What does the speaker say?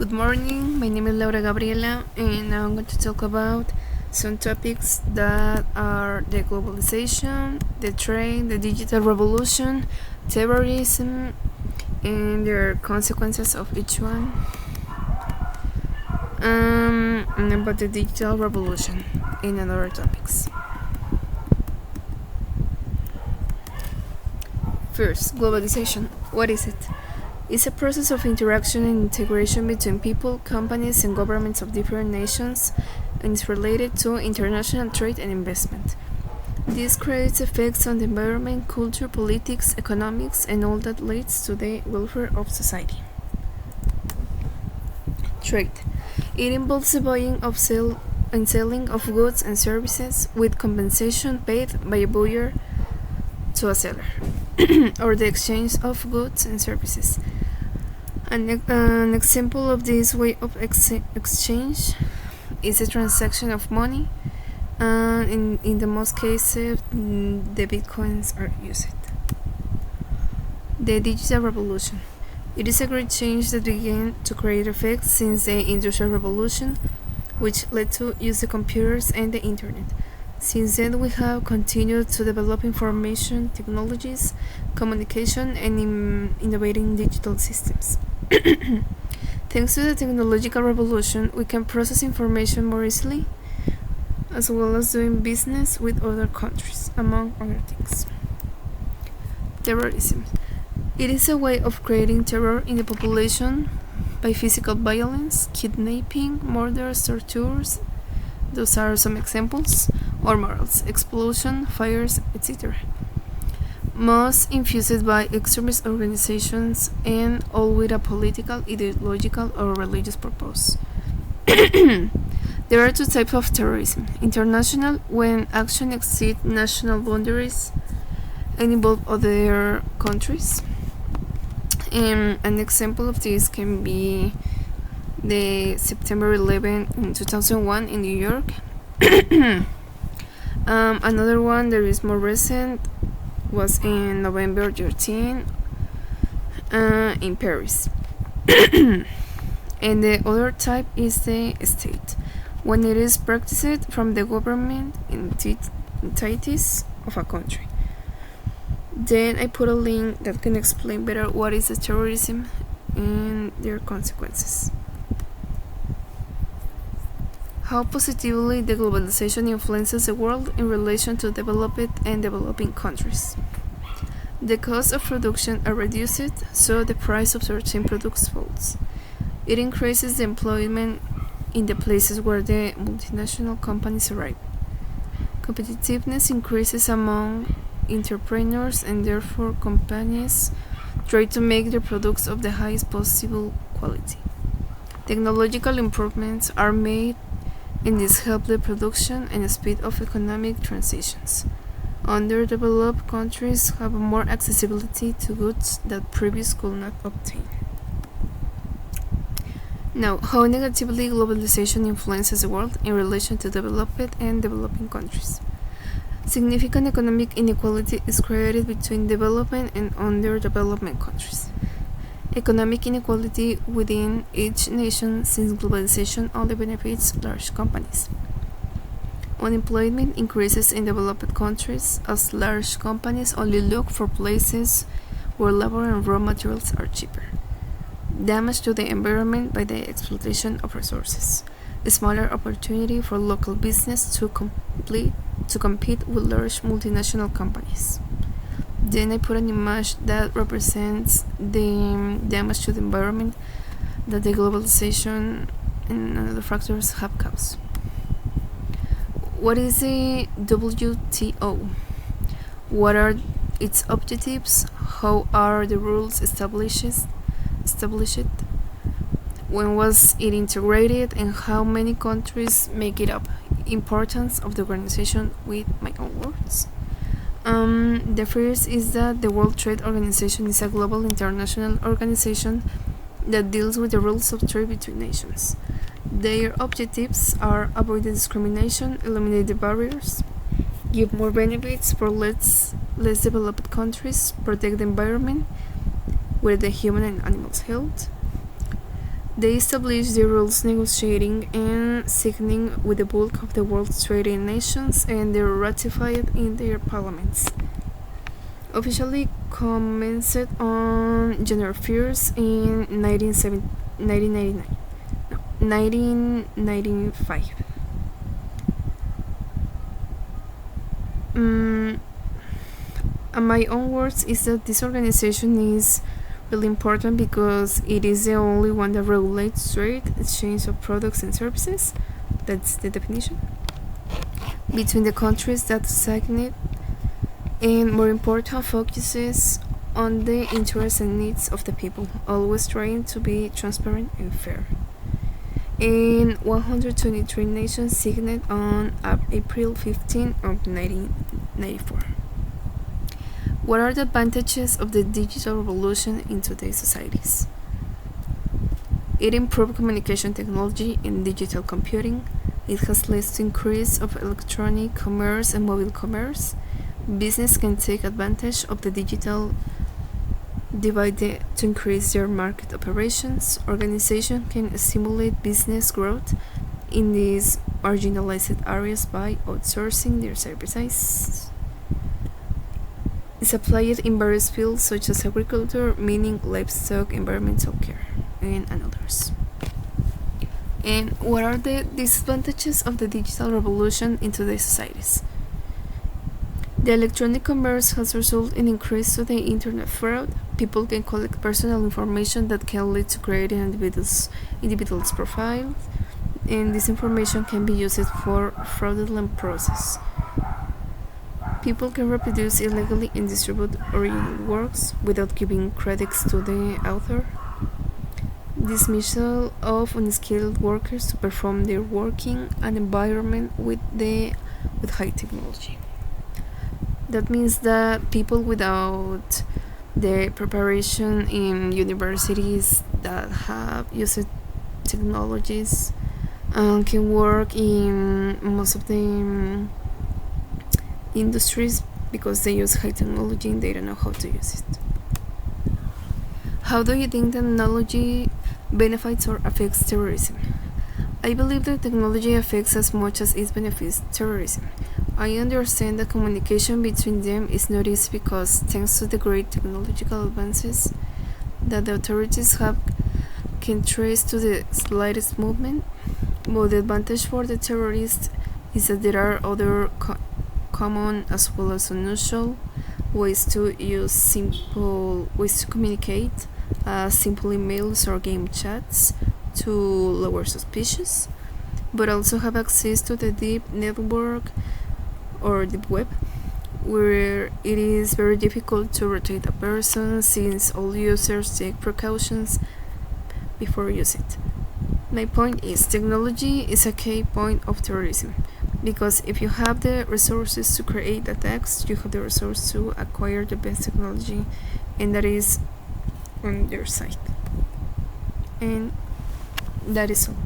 Good morning, my name is Laura Gabriela, and I'm going to talk about some topics that are the globalization, the trade, the digital revolution, terrorism, and their consequences of each one, and about the digital revolution and other topics. First, globalization. What is it? It's a process of interaction and integration between people, companies, and governments of different nations, and is related to international trade and investment. This creates effects on the environment, culture, politics, economics, and all that leads to the welfare of society. Trade. It involves the buying of and selling of goods and services with compensation paid by a buyer to a seller, or the exchange of goods and services. An example of this way of exchange is a transaction of money, and in the most cases, the bitcoins are used. The digital revolution. It is a great change that began to create effects since the Industrial Revolution, which led to use the computers and the internet. Since then, we have continued to develop information technologies, communication, and innovating digital systems. Thanks to the technological revolution, we can process information more easily, as well as doing business with other countries, among other things. Terrorism. It is a way of creating terror in the population by physical violence, kidnapping, murders, tortures. Those are some examples, or morals, explosion, fires, etc. Most infused by extremist organizations and all with a political, ideological, or religious purpose. There are two types of terrorism. International, when action exceeds national boundaries and involve other countries. An example of this can be the September 11 in 2001 in New York. Another one that is more recent was in November 13 in Paris. And the other type is the state, when it is practiced from the government entities of a country. Then I put a link that can explain better what is the terrorism and their consequences. How positively the globalization influences the world in relation to developed and developing countries. The cost of production are reduced, so the price of certain products falls. It increases the employment in the places where the multinational companies arrive. Competitiveness increases among entrepreneurs, and therefore companies try to make their products of the highest possible quality. Technological improvements are made, and this helps the production and speed of economic transitions. Underdeveloped countries have more accessibility to goods that previous could not obtain. Now, how negatively globalization influences the world in relation to developed and developing countries. Significant economic inequality is created between developing and underdeveloped countries. Economic inequality within each nation, since globalization only benefits large companies. Unemployment increases in developed countries as large companies only look for places where labor and raw materials are cheaper. Damage to the environment by the exploitation of resources. A smaller opportunity for local business to compete with large multinational companies. Then I put an image that represents the damage to the environment that the globalization and other factors have caused. What is the WTO? What are its objectives? How are the rules established? When was it integrated, and how many countries make it up? Importance of the organization with my own words. The first is that the World Trade Organization is a global international organization that deals with the rules of trade between nations. Their objectives are avoid the discrimination, eliminate the barriers, give more benefits for less developed countries, protect the environment with the human and animals' health, They established the rules negotiating and signing with the bulk of the world's trading nations, and they ratified in their parliaments. Officially commenced on January 1st in 1999. No, 1995. My own words is that this organization is really important because it is the only one that regulates trade, exchange of products and services, that's the definition, between the countries that sign it, and more important, focuses on the interests and needs of the people, always trying to be transparent and fair. And 123 nations signed on April 15 of 1994. What are the advantages of the digital revolution in today's societies? It improved communication technology and digital computing. It has led to increase of electronic commerce and mobile commerce. Business can take advantage of the digital divide to increase their market operations. Organization can stimulate business growth in these marginalized areas by outsourcing their services. It's applied in various fields such as agriculture, mining, livestock, environmental care, and others. And what are the disadvantages of the digital revolution in today's societies? The electronic commerce has resulted in increase to the internet fraud. People can collect personal information that can lead to creating individuals' profiles, and this information can be used for fraudulent process. People can reproduce illegally and distribute original works without giving credits to the author. Dismissal of unskilled workers to perform their work in an environment with high technology. That means that people without the preparation in universities that have used technologies can work in most of the industries because they use high technology and they don't know how to use it. How do you think technology benefits or affects terrorism? I believe that technology affects as much as it benefits terrorism. I understand that communication between them is not easy because thanks to the great technological advances that the authorities can trace to the slightest movement, but the advantage for the terrorists is that there are other common as well as unusual ways to communicate, simple emails or game chats to lower suspicions, but also have access to the deep network or deep web, where it is very difficult to rotate a person since all users take precautions before using it. My point is, technology is a key point of terrorism, because if you have the resources to create attacks, you have the resource to acquire the best technology, and that is on your side. And that is all.